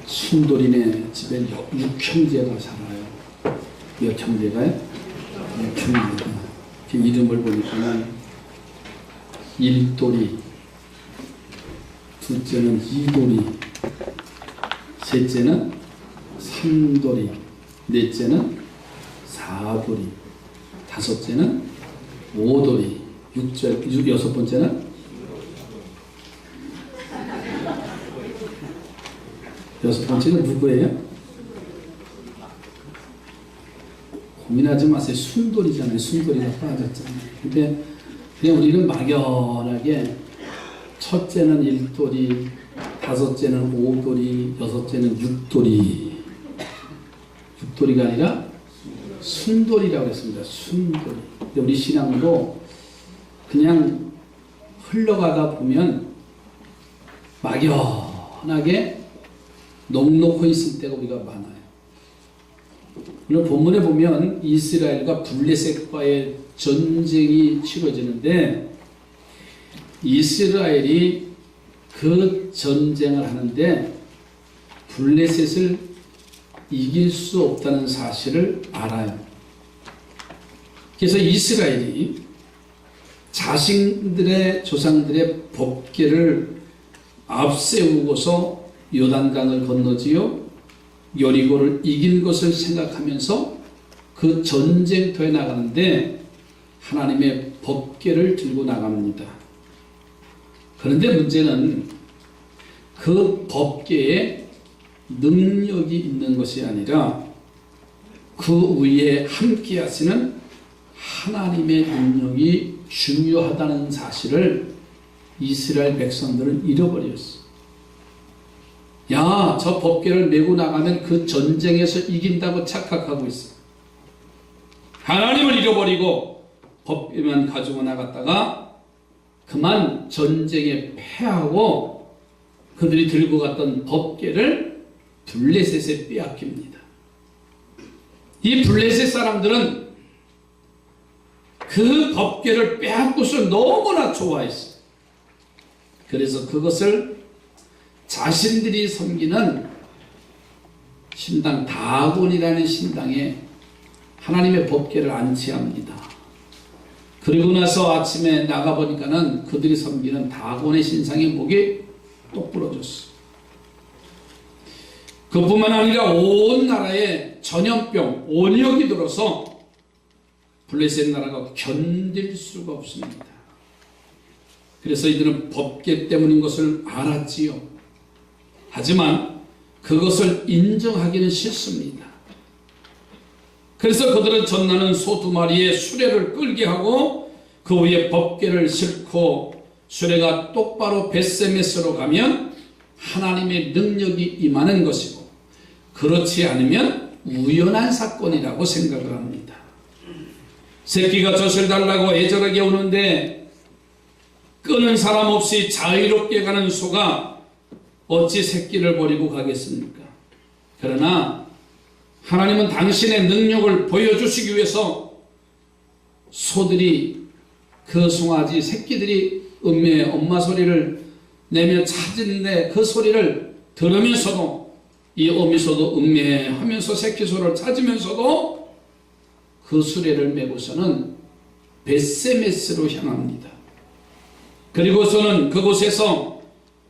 순돌이네 집에 6형제가 살아요. 몇 형제가요? 6형제가. 그 이름을 보니까는 일돌이, 둘째는 이돌이, 셋째는 삼돌이, 넷째는 사돌이, 다섯째는 오돌이, 여섯 번째는 누구예요? 고민하지 마세요. 순돌이잖아요. 순돌이가 빠졌잖아요. 근데 그냥 우리는 막연하게 첫째는 일돌이, 다섯째는 오돌이, 여섯째는 육돌이. 육돌이가 아니라 순돌이라고 했습니다. 순돌이. 근데 우리 신앙도 그냥 흘러가다 보면 막연하게 넉넉히 있을 때가 우리가 많아요. 오늘 본문에 보면 이스라엘과 블레셋과의 전쟁이 치러지는데 이스라엘이 그 전쟁을 하는데 블레셋을 이길 수 없다는 사실을 알아요. 그래서 이스라엘이 자신들의 조상들의 법궤를 앞세우고서 요단강을 건너지요 여리고를 이긴 것을 생각하면서 그 전쟁터에 나가는데 하나님의 법궤를 들고 나갑니다. 그런데 문제는 그 법궤에 능력이 있는 것이 아니라 그 위에 함께 하시는 하나님의 능력이 중요하다는 사실을 이스라엘 백성들은 잃어버렸어. 야, 저 법궤를 메고 나가면 그 전쟁에서 이긴다고 착각하고 있어. 하나님을 잃어버리고 법궤만 가지고 나갔다가 그만 전쟁에 패하고 그들이 들고 갔던 법궤를 블레셋에 빼앗깁니다. 이 블레셋 사람들은 그 법궤를 빼앗고서 너무나 좋아했어. 그래서 그것을 자신들이 섬기는 신당 다곤이라는 신당에 하나님의 법궤를 안치합니다. 그리고 나서 아침에 나가보니까는 그들이 섬기는 다곤의 신상의 목이 똑 부러졌어. 그뿐만 아니라 온 나라에 전염병, 온역이 들어서 블레셋 나라가 견딜 수가 없습니다. 그래서 이들은 법궤 때문인 것을 알았지요. 하지만 그것을 인정하기는 싫습니다. 그래서 그들은 전나는 소 2마리에 수레를 끌게 하고 그 위에 법궤를 싣고 수레가 똑바로 벳세메스로 가면 하나님의 능력이 임하는 것이고 그렇지 않으면 우연한 사건이라고 생각을 합니다. 새끼가 젖을 달라고 애절하게 우는데 끄는 사람 없이 자유롭게 가는 소가 어찌 새끼를 버리고 가겠습니까? 그러나 하나님은 당신의 능력을 보여주시기 위해서 소들이 그 송아지 새끼들이 음매의 엄마 소리를 내며 찾는데 그 소리를 들으면서도 이 어미소도 음매하면서 새끼소를 찾으면서도 그 수레를 메고서는 벳세메스로 향합니다. 그리고서는 그곳에서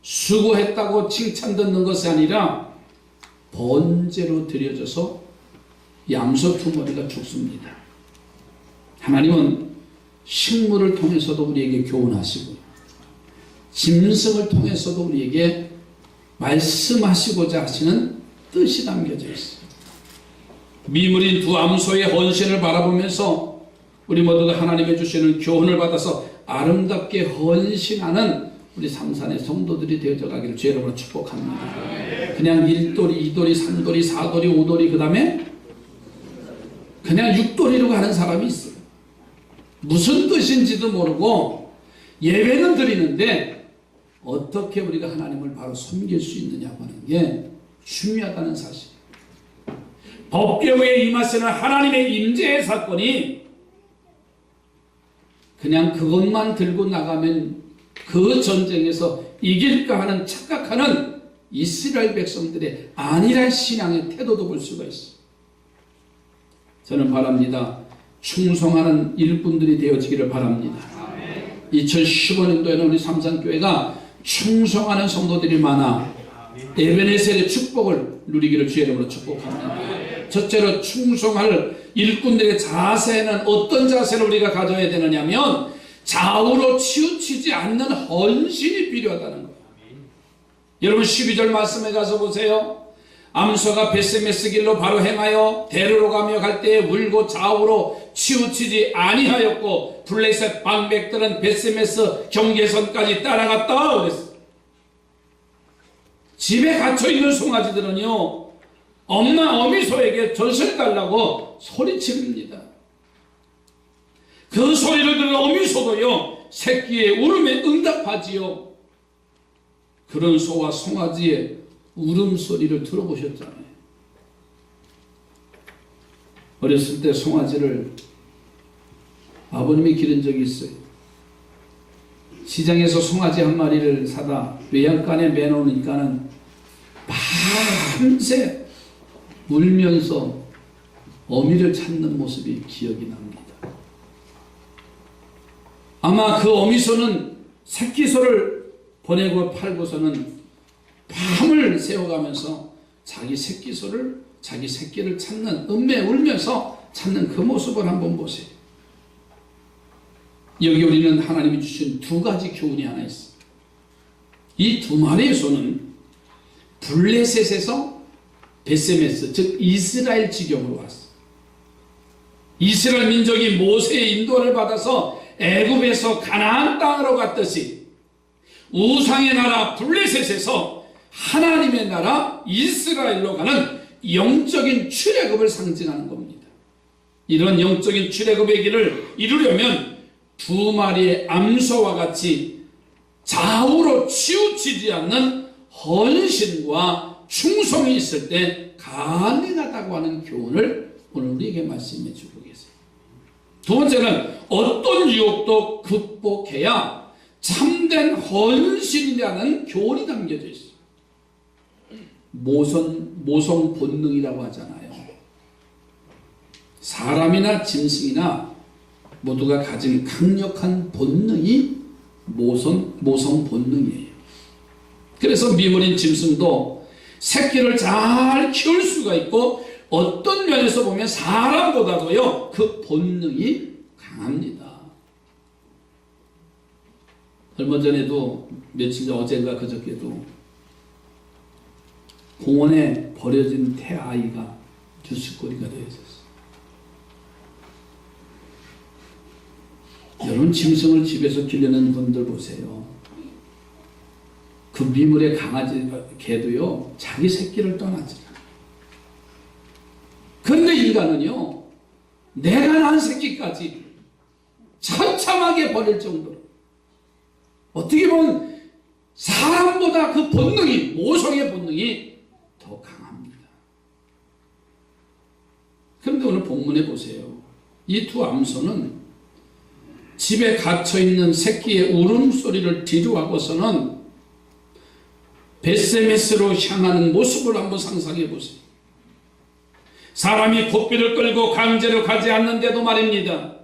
수고했다고 칭찬 듣는 것이 아니라 번제로 드려져서 양소 2마리가 죽습니다. 하나님은 식물을 통해서도 우리에게 교훈하시고 짐승을 통해서도 우리에게 말씀하시고자 하시는 뜻이 담겨져 있어요. 미물인 2 암소의 헌신을 바라보면서 우리 모두가 하나님의 주시는 교훈을 받아서 아름답게 헌신하는 우리 삼산의 성도들이 되어져 가기를 주의 이름으로 축복합니다. 그냥 1돌이, 2돌이, 3돌이, 4돌이, 5돌이 그 다음에 그냥 6돌이로 가는 사람이 있어요. 무슨 뜻인지도 모르고 예배는 드리는데 어떻게 우리가 하나님을 바로 섬길 수 있느냐고 하는 게 중요하다는 사실. 법궤에 임하시는 하나님의 임재의 사건이 그냥 그것만 들고 나가면 그 전쟁에서 이길까 하는 착각하는 이스라엘 백성들의 안일한 신앙의 태도도 볼 수가 있어요. 저는 바랍니다. 충성하는 일꾼들이 되어지기를 바랍니다. 2015년도에는 우리 삼산교회가 충성하는 성도들이 많아 에베네셀의 축복을 누리기를 주의 이름으로 축복합니다. 첫째로 충성할 일꾼들의 자세는 어떤 자세를 우리가 가져야 되느냐 하면 좌우로 치우치지 않는 헌신이 필요하다는 거예요. 여러분 12절 말씀에 가서 보세요. 암소가 벳세메스 길로 바로 행하여 데르로 가며 갈 때에 울고 좌우로 치우치지 아니하였고 블레셋 방백들은 벳세메스 경계선까지 따라갔다 그랬어요. 집에 갇혀있는 송아지들은요 엄마 어미소에게 젖을 달라고 소리칩니다. 그 소리를 들은 어미소도요 새끼의 울음에 응답하지요. 그런 소와 송아지의 울음소리를 들어보셨잖아요. 어렸을 때 송아지를 아버님이 기른 적이 있어요. 시장에서 송아지 한 마리를 사다 외양간에 매놓으니까는 밤새 울면서 어미를 찾는 모습이 기억이 납니다. 아마 그 어미소는 새끼소를 보내고 팔고서는 밤을 새워가면서 자기 새끼소를 자기 새끼를 찾는 음매 울면서 찾는 그 모습을 한번 보세요. 여기 우리는 하나님이 주신 두 가지 교훈이 하나 있습니다. 이 두 마리의 소는 블레셋에서 벳세메스 즉 이스라엘 지경으로 왔어요. 이스라엘 민족이 모세의 인도를 받아서 애굽에서 가나안 땅으로 갔듯이 우상의 나라 블레셋에서 하나님의 나라 이스라엘로 가는 영적인 출애굽을 상징하는 겁니다. 이런 영적인 출애굽의 길을 이루려면 두 마리의 암소와 같이 좌우로 치우치지 않는 헌신과 충성이 있을 때 가능하다고 하는 교훈을 오늘 우리에게 말씀해 주고 계세요. 두 번째는 어떤 유혹도 극복해야 참된 헌신이라는 교훈이 담겨져 있어요. 모성 본능이라고 하잖아요. 사람이나 짐승이나 모두가 가진 강력한 본능이 모성 본능이에요. 그래서 미물인 짐승도 새끼를 잘 키울 수가 있고 어떤 면에서 보면 사람보다도요 그 본능이 강합니다. 얼마 전에도 며칠 전 어젠가 그저께도 공원에 버려진 태아이가 주스거리가 되어 있었어요. 여러분 짐승을 집에서 기르는 분들 보세요. 그 미물의 강아지 개도요 자기 새끼를 떠나지 않아요. 그런데 인간은요 내가 낳은 새끼까지 처참하게 버릴 정도로 어떻게 보면 사람보다 그 본능이 모성의 본능이 더 강합니다. 그런데 오늘 본문에 보세요. 이 두 암소는 집에 갇혀있는 새끼의 울음소리를 뒤로하고서는 벳세메스로 향하는 모습을 한번 상상해 보세요. 사람이 고삐를 끌고 강제로 가지 않는데도 말입니다.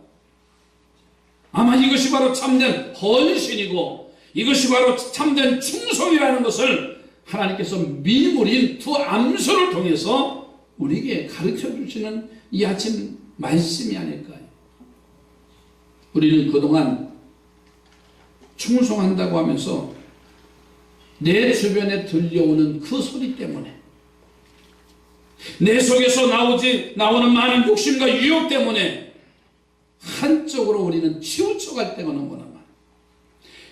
아마 이것이 바로 참된 헌신이고 이것이 바로 참된 충성이라는 것을 하나님께서 미물인 두 암소를 통해서 우리에게 가르쳐 주시는 이 아침 말씀이 아닐까요? 우리는 그동안 충성한다고 하면서 내 주변에 들려오는 그 소리 때문에 내 속에서 나오는 많은 욕심과 유혹 때문에 한쪽으로 우리는 치우쳐갈 때가 너무나 많아요.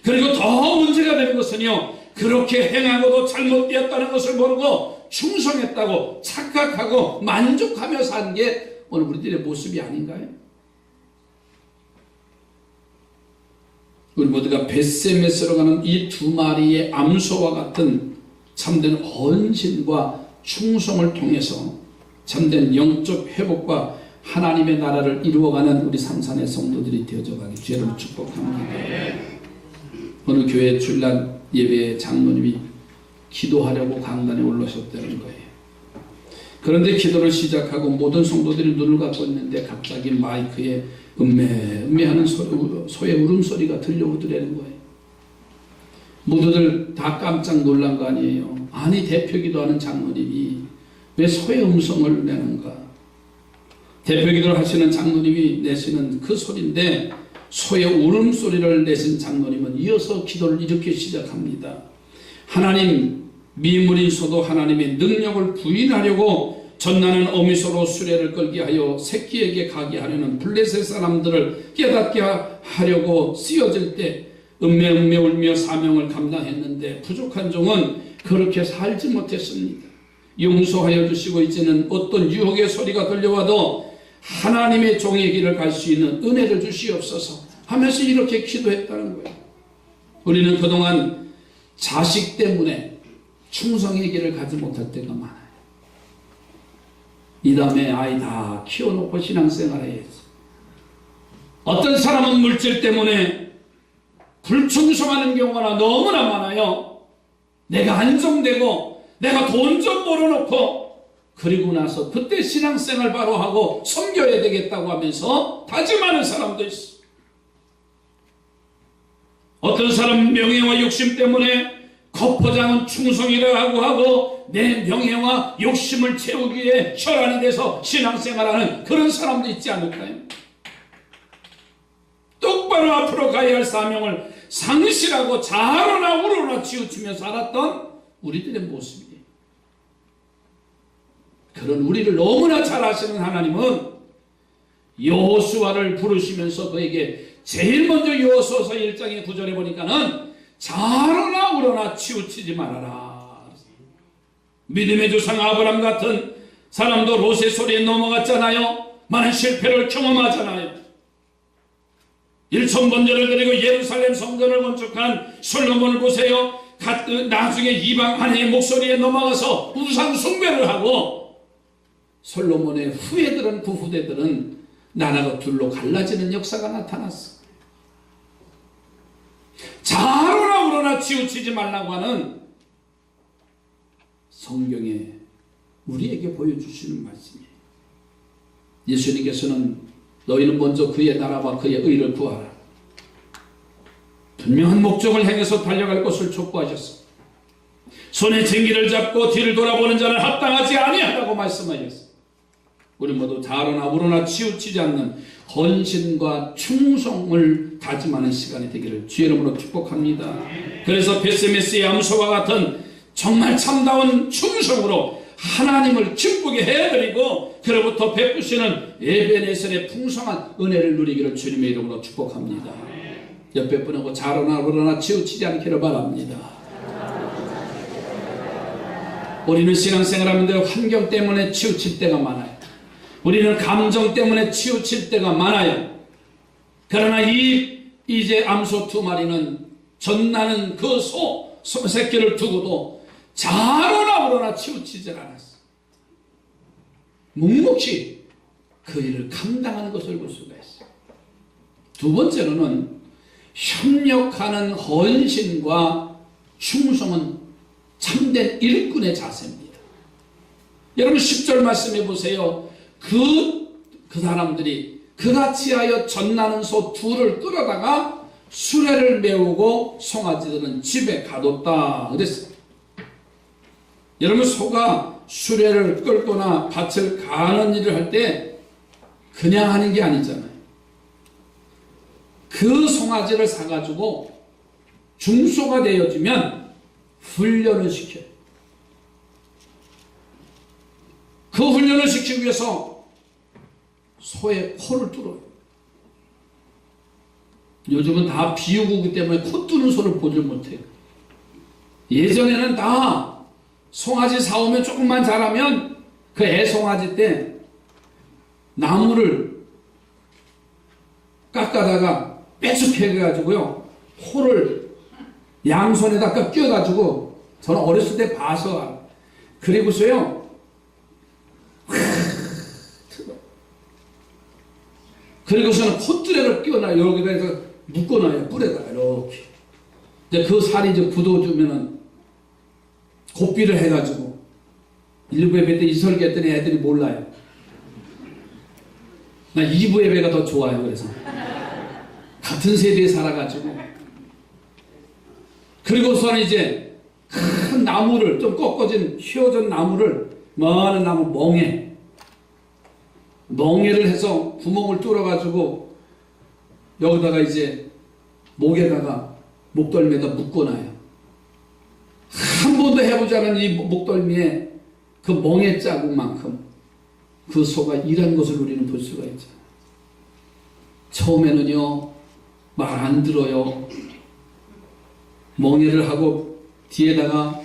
그리고 더 문제가 되는 것은요 그렇게 행하고도 잘못되었다는 것을 모르고 충성했다고 착각하고 만족하며 산 게 오늘 우리들의 모습이 아닌가요? 우리 모두가 벳세메스로 가는 이 두 마리의 암소와 같은 참된 헌신과 충성을 통해서 참된 영적 회복과 하나님의 나라를 이루어가는 우리 삼산의 성도들이 되어져 가기 주를 축복합니다. 오늘 교회 주일날 예배의 장로님이 기도하려고 강단에 올라섰다는 거예요. 그런데 기도를 시작하고 모든 성도들이 눈을 감고 있는데 갑자기 마이크에 음매하는 소의 울음소리가 들려오더라는 거예요. 모두들 다 깜짝 놀란 거 아니에요. 아니, 대표기도하는 장로님이 왜 소의 음성을 내는가. 대표기도를 하시는 장로님이 내시는 그 소리인데 소의 울음소리를 내신 장로님은 이어서 기도를 이렇게 시작합니다. 하나님, 미물인서도 하나님의 능력을 부인하려고 전나는 어미소로 수레를 끌게 하여 새끼에게 가게 하려는 블레셋 사람들을 깨닫게 하려고 쓰여질 때 음매 울며 사명을 감당했는데 부족한 종은 그렇게 살지 못했습니다. 용서하여 주시고 이제는 어떤 유혹의 소리가 들려와도 하나님의 종의 길을 갈 수 있는 은혜를 주시옵소서 하면서 이렇게 기도했다는 거예요. 우리는 그동안 자식 때문에 충성의 길을 가지 못할 때가 많아요. 이 다음에 아이 다 키워놓고 신앙생활 해야지. 어떤 사람은 물질 때문에 불충성하는 경우가 너무나 많아요. 내가 안정되고 내가 돈 좀 벌어놓고 그리고 나서 그때 신앙생활 바로 하고 섬겨야 되겠다고 하면서 다짐하는 사람도 있어. 어떤 사람 명예와 욕심 때문에 겉포장은 충성이라고 하고 내 명예와 욕심을 채우기 위해 혈안이 돼서 신앙생활하는 그런 사람도 있지 않을까요? 똑바로 앞으로 가야 할 사명을 상실하고 자로나 우로나 치우치며 살았던 우리들의 모습이에요. 그런 우리를 너무나 잘 아시는 하나님은 여호수아를 부르시면서 그에게 제일 먼저 여호수아서 1장의 9절에 보니까는 자로나 우로나 치우치지 말아라. 믿음의 조상 아브람 같은 사람도 롯의 소리에 넘어갔잖아요. 많은 실패를 경험하잖아요. 1,000번제를 드리고 예루살렘 성전을 건축한 솔로몬을 보세요. 나중에 이방 아내의 목소리에 넘어가서 우상 숭배를 하고 솔로몬의 후예들은 그 후대들은 나라가 둘로 갈라지는 역사가 나타났어. 자로나 우로나 치우치지 말라고 하는 성경에 우리에게 보여주시는 말씀이에요. 예수님께서는 너희는 먼저 그의 나라와 그의 의를 구하라. 분명한 목적을 향해서 달려갈 것을 촉구하셨어. 손에 쟁기를 잡고 뒤를 돌아보는 자는 합당하지 아니하다고 말씀하셨어. 우리 모두 자로나 우로나 치우치지 않는 헌신과 충성을 다짐하는 시간이 되기를 주의 이름으로 축복합니다. 그래서 베세메스의 암소와 같은 정말 참다운 충성으로 하나님을 기쁘게 해드리고 그로부터 베푸시는 에베네셀의 풍성한 은혜를 누리기를 주님의 이름으로 축복합니다. 옆에 분하고 자로나 우로나 치우치지 않기를 바랍니다. 우리는 신앙생활하는데 환경 때문에 치우칠 때가 많아요. 우리는 감정 때문에 치우칠 때가 많아요. 그러나 이제 암소 2마리는 전나는 그 새끼를 두고도 자로나 우로나 치우치질 않았어. 묵묵히 그 일을 감당하는 것을 볼 수가 있어요. 두 번째로는 협력하는 헌신과 충성은 참된 일꾼의 자세입니다. 여러분 10절 말씀해 보세요. 그 사람들이 그같이 하여 전나는 소 2를 끌어다가 수레를 메우고 송아지들은 집에 가뒀다 그랬어요. 여러분 소가 수레를 끌거나 밭을 가는 일을 할 때 그냥 하는 게 아니잖아요. 그 송아지를 사가지고 중소가 되어지면 훈련을 시켜요. 그 훈련을 시키기 위해서 소의 코를 뚫어요. 요즘은 다 비유구기 때문에 코 뚫는 소를 보질 못해요. 예전에는 다 송아지 사오면 조금만 자라면 그 애송아지 때 나무를 깎아다가 빼죽해가지고요 코를 양손에다가 끼워가지고 저는 어렸을 때 봐서 그리고서요 그리고서는 콧뚜레를 끼워놔요. 여기다 해서 묶어놔요. 뿔에다가 이렇게. 근데 그 살이 이제 굳어주면은 고삐를 해가지고 일부 예배 때 이 설교했더니 애들이 몰라요. 나 2부 예배가 더 좋아요. 그래서 같은 세대에 살아가지고 그리고서는 이제 큰 나무를 좀 꺾어진 휘어진 나무를 많은 나무 멍에를 해서 구멍을 뚫어가지고 여기다가 이제 목에다가 목덜미에다 묶어놔요. 한 번도 해보지 않은 이 목덜미에 그 멍에 자국만큼 그 소가 일한 것을 우리는 볼 수가 있죠. 처음에는요 말 안 들어요. 멍에를 하고 뒤에다가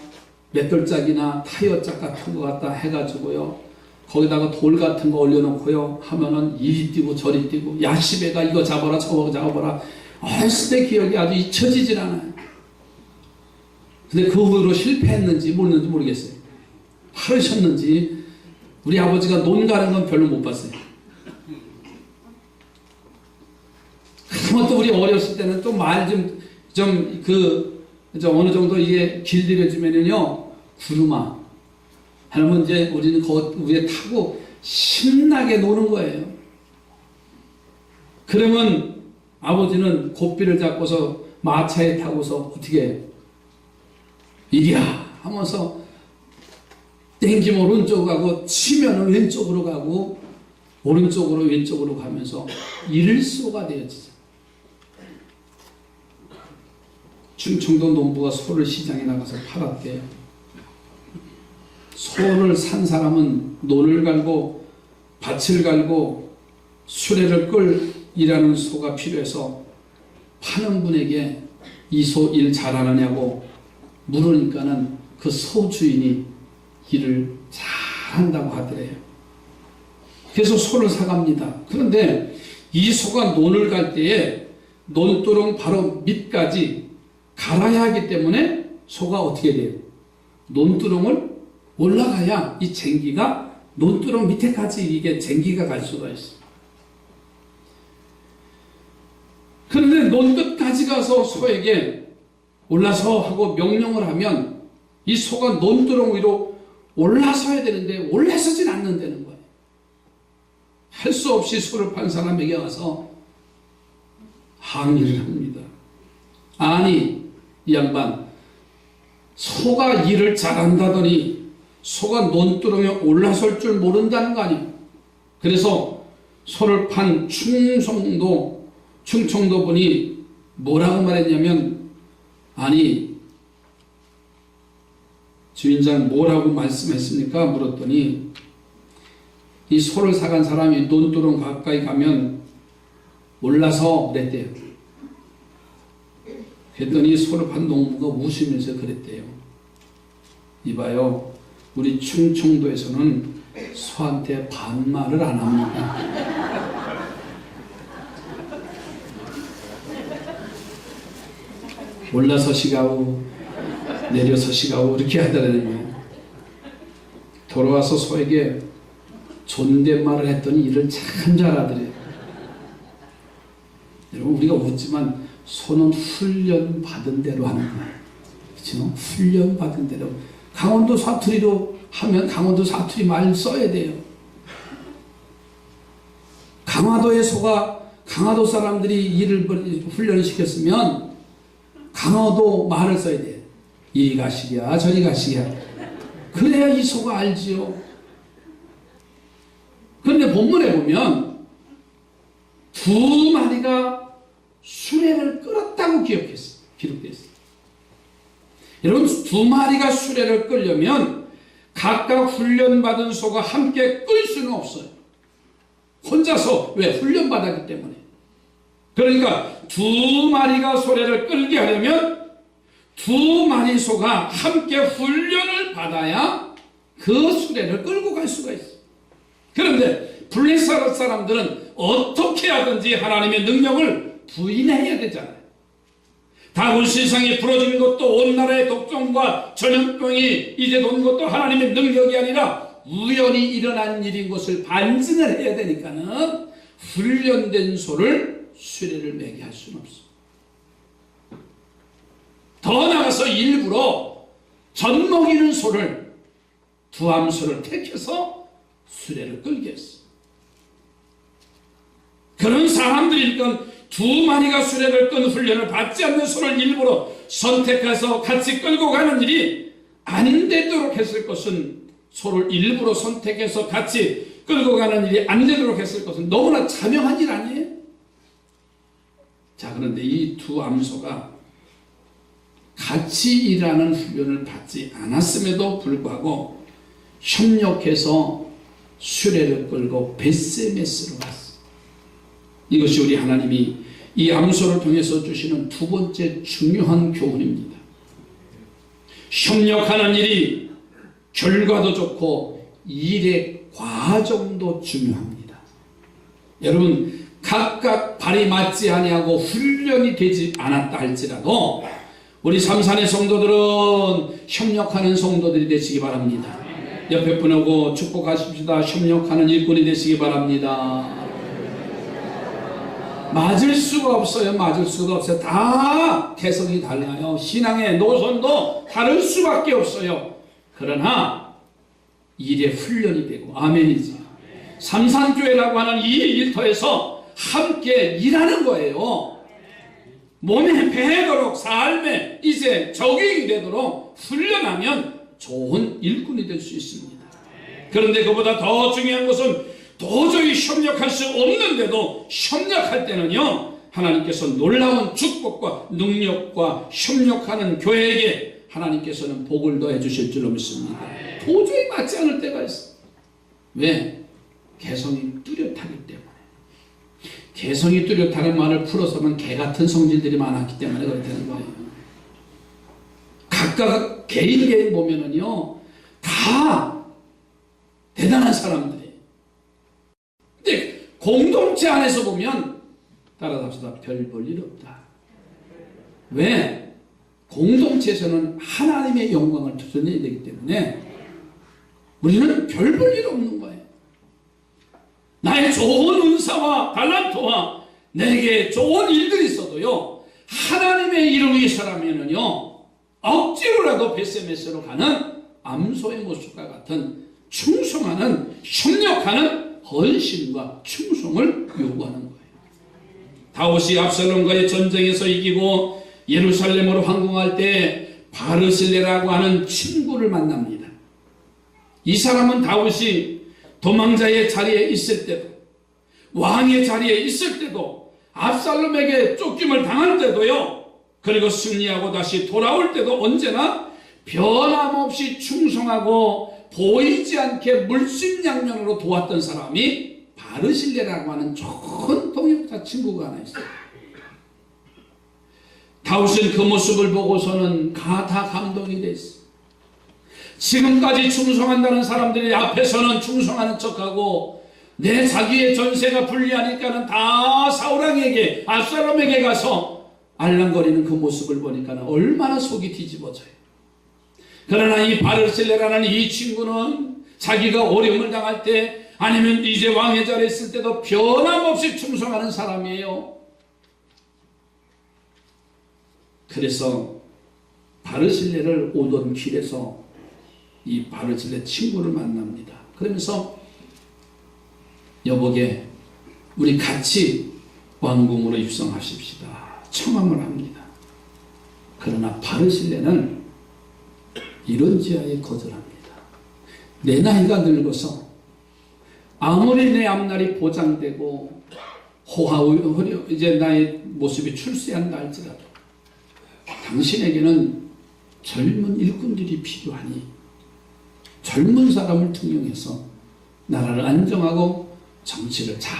맷돌짝이나 타이어짝 같은 거 갖다 해가지고요 거기다가 돌 같은 거 올려놓고요 하면은 이리 뛰고 저리 뛰고 야시배가 이거 잡아라 저거 잡아라 어렸을 때 기억이 아주 잊혀지질 않아요. 근데 그 후로 실패했는지 모르겠어요. 하르셨는지 우리 아버지가 논 가는 건 별로 못 봤어요. 그러면 또 우리 어렸을 때는 또 말 어느 정도 이게 길들여지면은요 구르마 하면 이제 우리는 그 위에 타고 신나게 노는 거예요. 그러면 아버지는 고삐를 잡고서 마차에 타고서 어떻게 해요? 이리야 하면서 땡기면 오른쪽으로 가고 치면 왼쪽으로 가고 오른쪽으로 왼쪽으로 가면서 일소가 되어지죠. 충청도 농부가 소를 시장에 나가서 팔았대요. 소를 산 사람은 논을 갈고 밭을 갈고 수레를 끌 일하는 소가 필요해서 파는 분에게 이 소 일 잘하느냐고 물으니까는 그 소 주인이 일을 잘한다고 하더래요. 그래서 소를 사갑니다. 그런데 이 소가 논을 갈 때에 논두렁 바로 밑까지 갈아야 하기 때문에 소가 어떻게 돼요? 논두렁을 올라가야 이 쟁기가 논두렁 밑에까지 이게 쟁기가 갈 수가 있어요. 그런데 논 끝까지 가서 소에게 올라서 하고 명령을 하면 이 소가 논두렁 위로 올라서야 되는데 올라서진 않는다는 거예요. 할 수 없이 소를 판 사람에게 와서 항의를 합니다. 아니 이 양반 소가 일을 잘한다더니 소가 논두렁에 올라설 줄 모른다는 거 아니에요. 그래서 소를 판 충청도 분이 뭐라고 말했냐면 아니 주인장 뭐라고 말씀했습니까? 물었더니 이 소를 사간 사람이 논두렁 가까이 가면 올라서 그랬대요. 그랬더니 소를 판 농부가 웃으면서 그랬대요. 이봐요. 우리 충청도에서는 소한테 반말을 안 합니다. 올라서시가오 내려서시가오 이렇게 하더라고요. 돌아와서 소에게 존댓말을 했더니 일을 참 잘하더래요. 여러분 우리가 웃지만 소는 훈련 받은 대로 하는 거예요. 그렇죠? 훈련 받은 대로. 강원도 사투리로 하면 강원도 사투리 말 써야 돼요. 강화도의 소가 강화도 사람들이 일을 훈련을 시켰으면 강화도 말을 써야 돼요. 이리 가시랴 저리 가시랴. 그래야 이 소가 알지요. 그런데 본문에 보면 두 마리가 수레를 끌었다고 기록되어 있어요. 여러분 두 마리가 수레를 끌려면 각각 훈련받은 소가 함께 끌 수는 없어요. 혼자서 왜? 훈련받았기 때문에. 그러니까 두 마리가 수레를 끌게 하려면 두 마리 소가 함께 훈련을 받아야 그 수레를 끌고 갈 수가 있어요. 그런데 블레셋 사람들은 어떻게 하든지 하나님의 능력을 부인해야 되잖아요. 다온 세상에 부러진 것도 온 나라의 독종과 전염병이 이제 온 것도 하나님의 능력이 아니라 우연히 일어난 일인 것을 반증을 해야 되니까는 훈련된 소를 수레를 매게 할 수는 없어. 더 나아가서 일부러 젖먹이는 소를, 두 암소를 택해서 수레를 끌게 했어. 그런 사람들이니까 두 마리가 수레를 끈 훈련을 받지 않는 소를 일부러 선택해서 같이 끌고 가는 일이 안 되도록 했을 것은, 소를 일부러 선택해서 같이 끌고 가는 일이 안 되도록 했을 것은 너무나 자명한 일 아니에요? 자, 그런데 이 두 암소가 같이 일하는 훈련을 받지 않았음에도 불구하고 협력해서 수레를 끌고 벳세메스로 갔어. 이것이 우리 하나님이 이 암소를 통해서 주시는 두 번째 중요한 교훈입니다. 협력하는 일이 결과도 좋고 일의 과정도 중요합니다. 여러분, 각각 발이 맞지 아니하고 훈련이 되지 않았다 할지라도 우리 삼산의 성도들은 협력하는 성도들이 되시기 바랍니다. 옆에 분하고 축복하십시다. 협력하는 일꾼이 되시기 바랍니다. 맞을 수가 없어요. 맞을 수가 없어요. 다 개성이 달라요. 신앙의 노선도 다를 수밖에 없어요. 그러나 일에 훈련이 되고, 아멘이지. 삼산교회라고 하는 이 일터에서 함께 일하는 거예요. 몸에 배도록 삶에 이제 적용이 되도록 훈련하면 좋은 일꾼이 될 수 있습니다. 그런데 그보다 더 중요한 것은 도저히 협력할 수 없는데도 협력할 때는요, 하나님께서 놀라운 축복과 능력과 협력하는 교회에게 하나님께서는 복을 더해 주실 줄로 믿습니다. 도저히 맞지 않을 때가 있어. 왜? 개성이 뚜렷하기 때문에. 개성이 뚜렷하는 말을 풀어서는 개 같은 성질들이 많았기 때문에 그렇게 되는 거예요. 각각 개인 보면은요, 다 대단한 사람들이. 근데 공동체 안에서 보면, 따라합시다. 별 볼 일 없다. 왜? 공동체에서는 하나님의 영광을 드러내야 되기 때문에 우리는 별 볼 일 없는 거예요. 나의 좋은 은사와 달란트와 내게 좋은 일들이 있어도요, 하나님의 일을 위해서라면은요, 억지로라도 벳세메스로 가는 암소의 모습과 같은 충성하는, 협력하는 헌신과 충성을 요구하는 거예요. 다윗이 압살롬과의 전쟁에서 이기고 예루살렘으로 항공할 때 바르실레라고 하는 친구를 만납니다. 이 사람은 다윗이 도망자의 자리에 있을 때도, 왕의 자리에 있을 때도, 압살롬에게 쫓김을 당할 때도요, 그리고 승리하고 다시 돌아올 때도 언제나 변함없이 충성하고 보이지 않게 물심양면으로 도왔던 사람이 바르실레라고 하는 좋은 동역자 친구가 하나 있어요. 다윗은 그 모습을 보고서는 다 감동이 됐어요. 지금까지 충성한다는 사람들이 앞에서는 충성하는 척하고 내 자기의 전세가 불리하니까는 다 사울왕에게, 압살롬에게 가서 알랑거리는 그 모습을 보니까 얼마나 속이 뒤집어져요. 그러나 이 바르실레라는 이 친구는 자기가 어려움을 당할 때, 아니면 이제 왕의 자리에 있을 때도 변함없이 충성하는 사람이에요. 그래서 바르실레를 오던 길에서 이 바르실레 친구를 만납니다. 그러면서 여보게 우리 같이 왕궁으로 입성하십시다 청함을 합니다. 그러나 바르실레는 이런 지하에 거절합니다. 내 나이가 늙어서 아무리 내 앞날이 보장되고 이제 나의 모습이 출세한다 할지라도 당신에게는 젊은 일꾼들이 필요하니 젊은 사람을 등용해서 나라를 안정하고 정치를 잘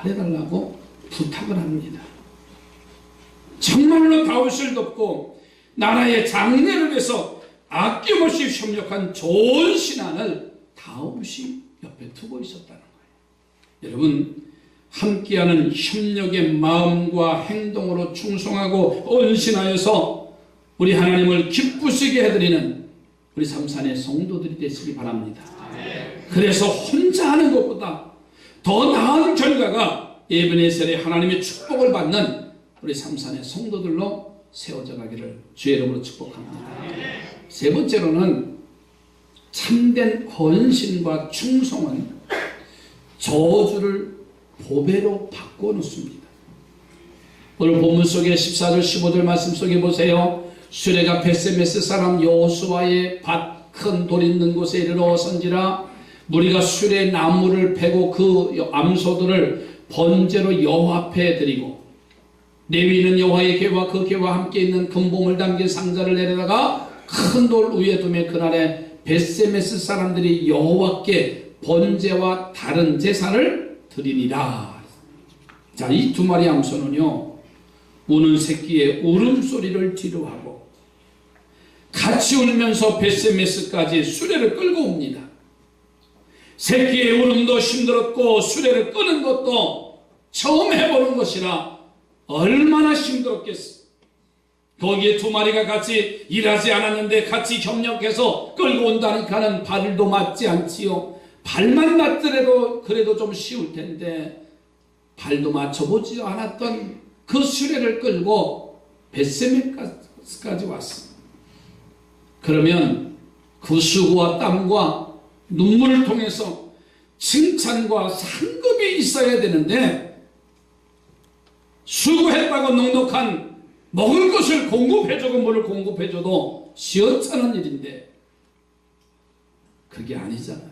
해달라고 부탁을 합니다. 정말로 다윗을 돕고 나라의 장래를 위해서 아낌없이 협력한 좋은 신앙을 다윗이 옆에 두고 있었다는 거예요. 여러분, 함께하는 협력의 마음과 행동으로 충성하고 헌신하여서 우리 하나님을 기쁘시게 해드리는 우리 삼산의 성도들이 되시기 바랍니다. 그래서 혼자 하는 것보다 더 나은 결과가 에베네셀의 하나님의 축복을 받는 우리 삼산의 성도들로 세워져 가기를 주의 이름으로 축복합니다. 세 번째로는 참된 헌신과 충성은 저주를 보배로 바꿔놓습니다. 오늘 본문 속에 14절 15절 말씀 속에 보세요. 수레가 벳세메스 사람 여호수아의 밭 큰 돌 있는 곳에 이르러 선지라 무리가 수레 나무를 패고 그 암소들을 번제로 여호와 앞에 드리고 레위인은 여호와의 궤와 그 궤와 함께 있는 금봉을 담긴 상자를 내려다가 큰 돌 위에 두매 그날에 벳세메스 사람들이 여호와께 번제와 다른 제사를 드리니라. 자, 이 두 마리 암소는요, 우는 새끼의 울음소리를 뒤로하고 같이 울면서 벳세메스까지 수레를 끌고 옵니다. 새끼의 울음도 힘들었고 수레를 끄는 것도 처음 해보는 것이라 얼마나 힘들었겠어. 거기에 두 마리가 같이 일하지 않았는데 같이 협력해서 끌고 온다니까는 발도 맞지 않지요. 발만 맞더라도 그래도 좀 쉬울 텐데 발도 맞춰보지 않았던 그 수레를 끌고 벳세메스까지 왔어. 그러면 그 수고와 땀과 눈물을 통해서 칭찬과 상급이 있어야 되는데 수고했다고 넉넉한 먹을 것을 공급해주고 물을 공급해줘도 시원찮은 일인데 그게 아니잖아요.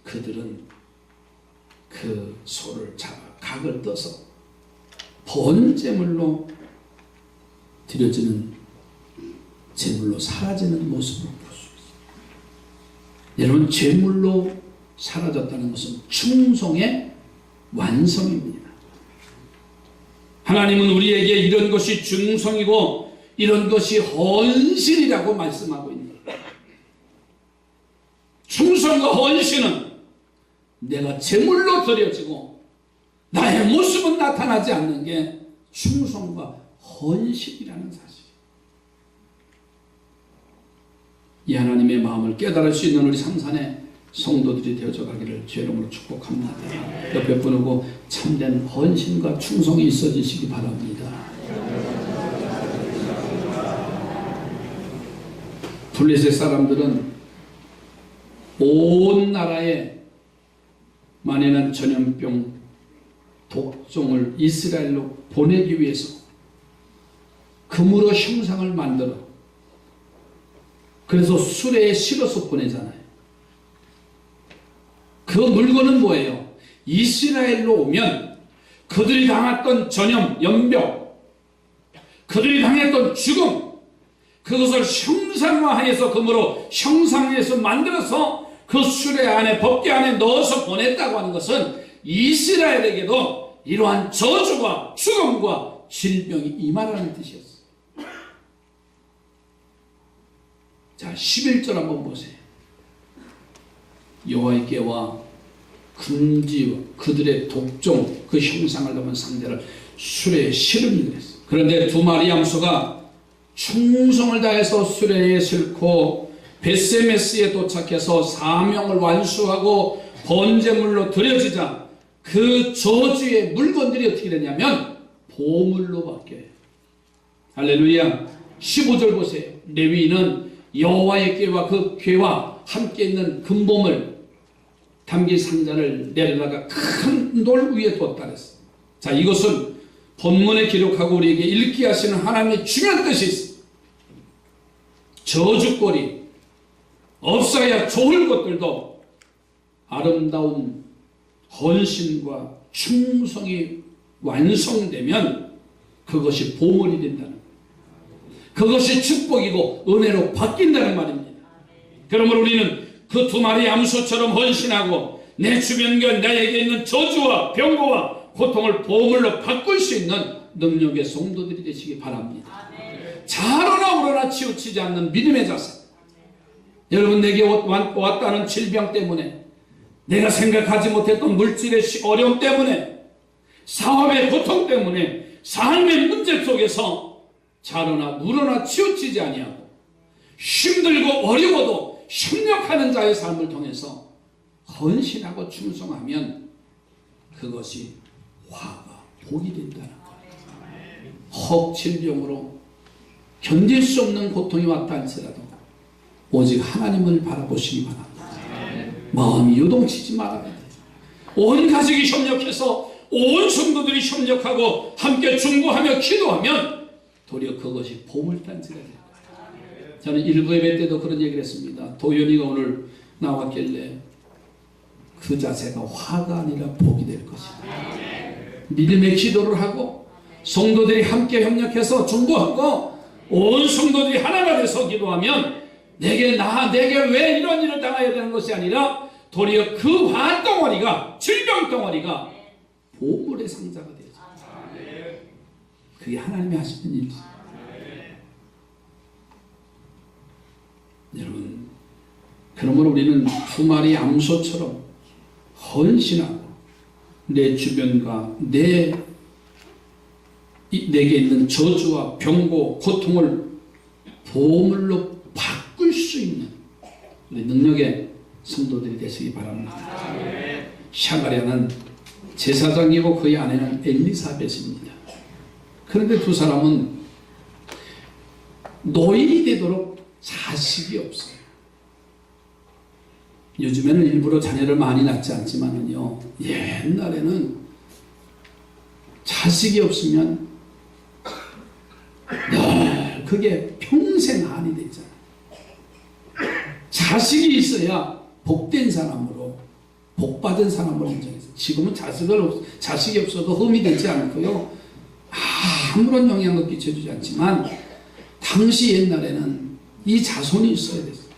그들은 그 소를 잡아 각을 떠서 번제물로 드려지는 제물로 사라지는 모습을 볼 수 있어요. 여러분, 제물로 사라졌다는 것은 충성의 완성입니다. 하나님은 우리에게 이런 것이 충성이고 이런 것이 헌신이라고 말씀하고 있는 거예요. 충성과 헌신은 내가 제물로 드려지고 나의 모습은 나타나지 않는 게 충성과 헌신이라는 사실. 이 하나님의 마음을 깨달을 수 있는 우리 삼산의 성도들이 되어져 가기를 주의 이름으로 축복합니다. 옆에 분하고 참된 헌신과 충성이 있어지시기 바랍니다. 블레셋 사람들은 온 나라에 만연한 전염병 독종을 이스라엘로 보내기 위해서 금으로 형상을 만들어 그래서 수레에 실어서 보내잖아요. 그 물건은 뭐예요? 이스라엘로 오면 그들이 당했던 전염, 연병, 그들이 당했던 죽음, 그것을 형상화해서 금으로 형상해서 만들어서 그 수레 안에, 법궤 안에 넣어서 보냈다고 하는 것은 이스라엘에게도 이러한 저주와 죽음과 질병이 임하라는 뜻이었어요. 자, 11절 한번 보세요. 여호와의 궤와 금지와 그들의 독종, 그 형상을 담은 상자를 수레에 실으니 그랬어요. 그런데 두 마리 암소가 충성을 다해서 수레에 싣고 벳세메스에 도착해서 사명을 완수하고 번제물로 드려지자 그 저주의 물건들이 어떻게 되냐면 보물로 바뀌어요. 할렐루야. 15절 보세요. 레위인은 여호와의 궤와 그 궤와 함께 있는 금봉을 담긴 상자를 내려다가 큰 돌 위에 뒀다 그랬어요. 자, 이것은 본문에 기록하고 우리에게 읽게 하시는 하나님의 중요한 뜻이 있어요. 저주거리, 없어야 좋을 것들도 아름다운 헌신과 충성이 완성되면 그것이 보물이 된다는 거예요. 그것이 축복이고 은혜로 바뀐다는 말입니다. 그러므로 우리는 그 두 마리 암소처럼 헌신하고 내 주변과 나에게 있는 저주와 병고와 고통을 보물로 바꿀 수 있는 능력의 성도들이 되시기 바랍니다. 자로나 우러나 치우치지 않는 믿음의 자세. 여러분, 내게 왔다는 질병 때문에, 내가 생각하지 못했던 물질의 어려움 때문에, 사업의 고통 때문에, 삶의 문제 속에서 자로나 물러나 치우치지 아니하고 힘들고 어려워도 협력하는 자의 삶을 통해서 헌신하고 충성하면 그것이 화가 복이 된다는 거예요. 혹 질병으로 견딜 수 없는 고통이 왔다 할지라도 오직 하나님을 바라보시기 바랍니다. 마음이 요동치지 말아야 돼요. 온 가족이 협력해서 온 성도들이 협력하고 함께 중보하며 기도하면 도리어 그것이 보물단지가 될 거예요. 저는 일부 예배 때도 그런 얘기를 했습니다. 도연이가 오늘 나왔길래 그 자세가 화가 아니라 복이 될 것이다. 믿음의 기도를 하고 성도들이 함께 협력해서 중보하고 온 성도들이 하나가 돼서 기도하면 내게 왜 이런 일을 당해야 되는 것이 아니라 도리어 그 화덩어리가, 질병덩어리가 보물의 상자가 되죠. 그게 하나님이 하시는 일이죠. 여러분, 그러므로 우리는 두 마리 암소처럼 헌신하고 내 주변과 내게 있는 저주와 병고, 고통을 보물로 바꿀 수 있는 우리 능력의 성도들이 되시기 바랍니다. 샤가랴는 제사장이고 그의 아내는 엘리사벳입니다. 그런데 두 사람은 노인이 되도록 자식이 없어요. 요즘에는 일부러 자녀를 많이 낳지 않지만요, 옛날에는 자식이 없으면 늘 그게 평생 한이 되잖아요. 자식이 있어야 복된 사람으로, 복받은 사람으로 인정해서, 지금은 자식이 없어도 흠이 되지 않고요, 아무런 영향을 끼쳐주지 않지만 당시 옛날에는 이 자손이 있어야 됐어요.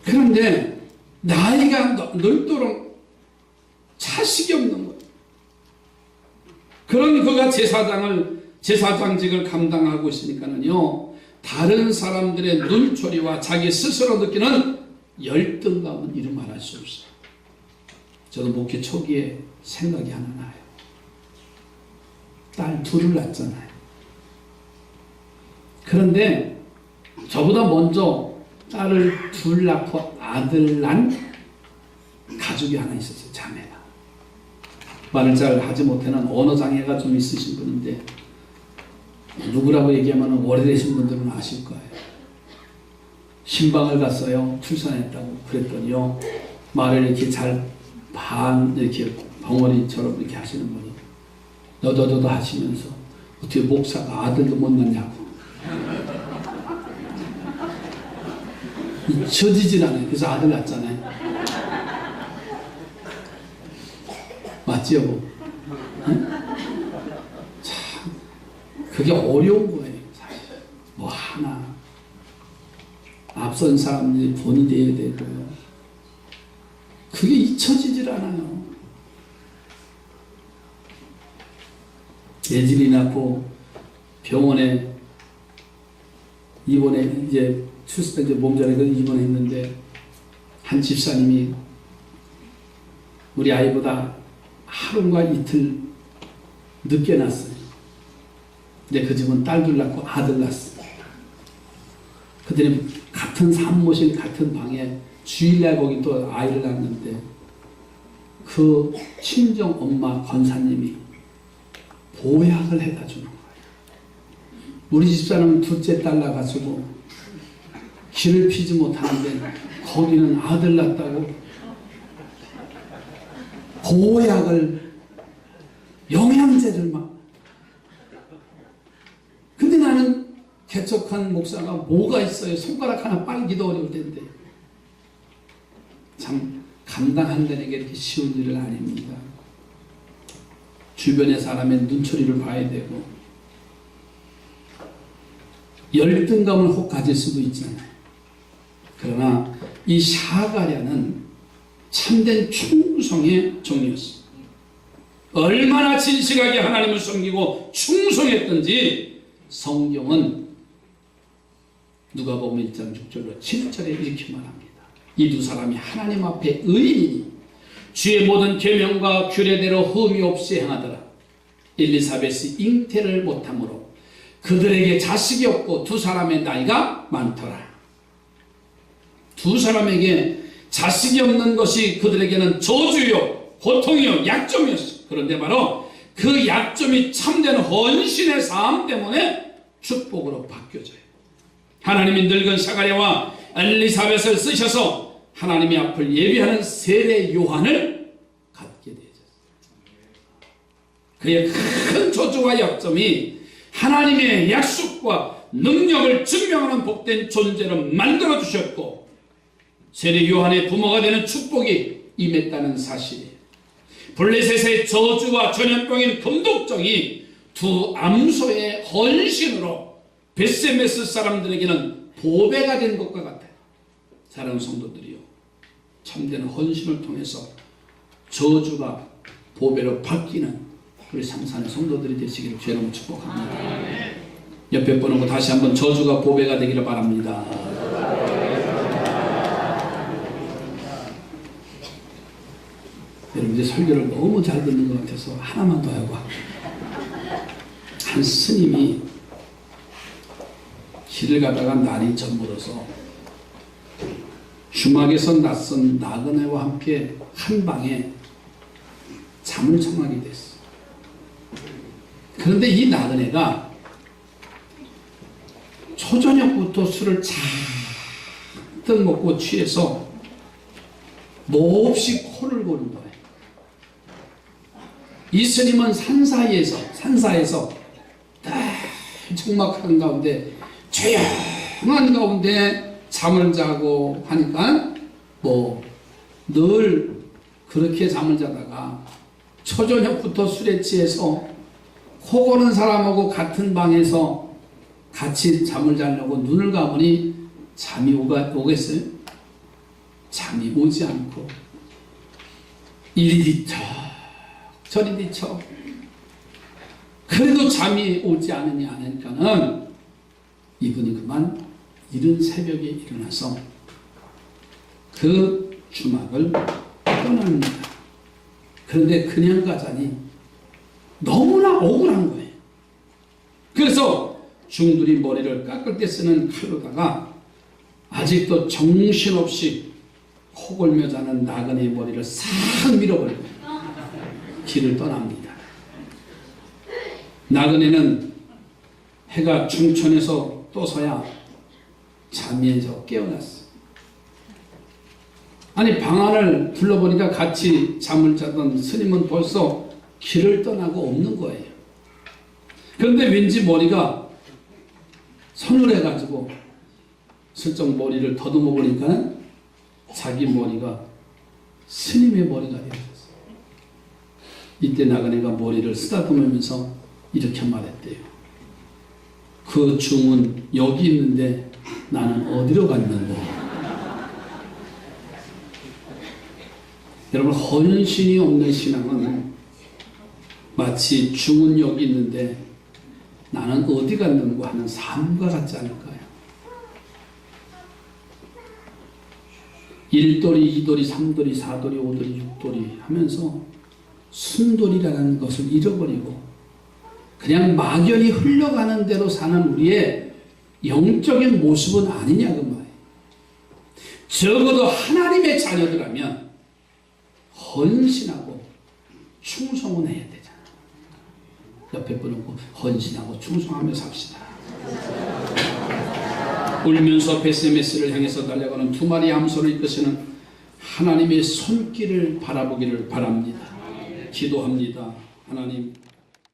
그런데 나이가 늙도록 자식이 없는 거예요. 그런 그가 제사장직을 감당하고 있으니까는요, 다른 사람들의 눈초리와 자기 스스로 느끼는 열등감은 이루 말할 수 없어요. 저도 목회 초기에 생각이 하나 나요. 딸 둘을 낳았잖아요. 그런데 저보다 먼저 딸을 둘 낳고 아들 낳은 가족이 하나 있었어요. 자매가. 말을 잘 하지 못하는 언어장애가 좀 있으신 분인데, 누구라고 얘기하면 오래되신 분들은 아실 거예요. 신방을 갔어요. 출산했다고. 그랬더니요, 말을 이렇게 이렇게 벙어리처럼 이렇게 하시는 분이 너도 하시면서 어떻게 목사가 아들도 못 낳냐고. 잊혀지질 않아요. 그래서 아들 낳았잖아요. 맞지, 여보? 응? 참, 그게 어려운 거예요, 사실. 뭐 하나. 앞선 사람들이 본이 돼야 되고요. 그게 잊혀지질 않아요. 예질이 낳고 병원에 입원해, 이제 몸자리가 입원했는데, 한 집사님이 우리 아이보다 하루가 이틀 늦게 낳았어요. 근데 그 집은 딸 둘 낳고 아들 낳았어요. 그들이 같은 산모실 같은 방에 주일날 거기 또 아이를 낳았는데, 그 친정 엄마 권사님이 보약을 해다 주는 거예요. 우리 집사람은 둘째 딸 낳아가지고 길을 피지 못하는데 거기는 아들 낳았다고 보약을, 영양제를 막. 근데 나는 개척한 목사가 뭐가 있어요? 손가락 하나 빨기도 어려울 텐데. 참 감당한다는 게 이렇게 쉬운 일은 아닙니다. 주변의 사람의 눈초리를 봐야 되고, 열등감을 혹 가질 수도 있잖아요. 그러나 이 샤가랴는 참된 충성의 종이었습니다. 얼마나 진실하게 하나님을 섬기고 충성했던지 성경은 누가복음 1장 6절로 7절에 이렇게 말합니다. 이 두 사람이 하나님 앞에 의인이니 주의 모든 계명과 규례대로 흠이 없이 행하더라. 엘리사벳이 잉태를 못하므로 그들에게 자식이 없고 두 사람의 나이가 많더라. 두 사람에게 자식이 없는 것이 그들에게는 저주요, 고통이요, 약점이었어요. 그런데 바로 그 약점이 참된 헌신의 삶 때문에 축복으로 바뀌어져요. 하나님이 늙은 사가랴와 엘리사벳을 쓰셔서 하나님의 앞을 예비하는 세례 요한을 갖게 되었어요. 그의 큰 저주와 약점이 하나님의 약속과 능력을 증명하는 복된 존재로 만들어 주셨고 세례 요한의 부모가 되는 축복이 임했다는 사실이에요. 블레셋의 저주와 전염병인 금독정이 두 암소의 헌신으로 벳세메스 사람들에게는 보배가 된 것과 같아요. 사랑하는 성도들이요, 참된 헌신을 통해서 저주가 보배로 바뀌는 우리 상산의 성도들이 되시기를 주의 이름으로 축복합니다. 옆에 보는 다시 한번 저주가 보배가 되기를 바랍니다. 여러분 이제 설교를 너무 잘 듣는 것 같아서 하나만 더 하고, 한 스님이 길을 가다가 날이 저물어서 주막에서 낯선 나그네와 함께 한 방에 잠을 청하게 됐어. 그런데 이 나그네가 초저녁부터 술을 잔뜩 먹고 취해서 몹시 코를 고는 거예요. 이 스님은 산사에서 적막한 가운데 조용한 가운데 잠을 자고 하니까 늘 그렇게 잠을 자다가 초저녁부터 술에 취해서 코 고는 사람하고 같은 방에서 같이 잠을 자려고 눈을 감으니 잠이 오겠어요? 잠이 오지 않고 이리 뒤척 저리 뒤척, 그래도 잠이 오지 않으냐 하니까는 이분이 그만 이른 새벽에 일어나서 그 주막을 떠납니다. 그런데 그냥 가자니 너무나 억울한 거예요. 그래서 중들이 머리를 깎을 때 쓰는 칼로다가 아직도 정신없이 코골며 자는 나그네의 머리를 싹 밀어버리고 길을 떠납니다. 나그네는 해가 중천에서 떠서야 잠에서 깨어났어. 아니 방 안을 둘러보니까 같이 잠을 자던 스님은 벌써 길을 떠나고 없는 거예요. 그런데 왠지 머리가 서늘해가지고 슬쩍 머리를 더듬어 보니까 자기 머리가 스님의 머리가 되었어요. 이때 나그네가 머리를 쓰다듬으면서 이렇게 말했대요. 그 중은 여기 있는데 나는 어디로 갔는데. 여러분 헌신이 없는 신앙은 마치 중은 여기 있는데 나는 어디 갔는고 하는 삶과 같지 않을까요? 1도리, 2도리, 3도리, 4도리, 5도리, 6도리 하면서 순도리라는 것을 잃어버리고 그냥 막연히 흘러가는 대로 사는 우리의 영적인 모습은 아니냐 그 말이에요. 적어도 하나님의 자녀들이라면 헌신하고 충성은 해야 되잖아. 옆에 분은 헌신하고 충성하며 삽시다. 울면서 벳세메스를 향해서 달려가는 두 마리 암소를 이끄시는 하나님의 손길을 바라보기를 바랍니다. 기도합니다. 하나님,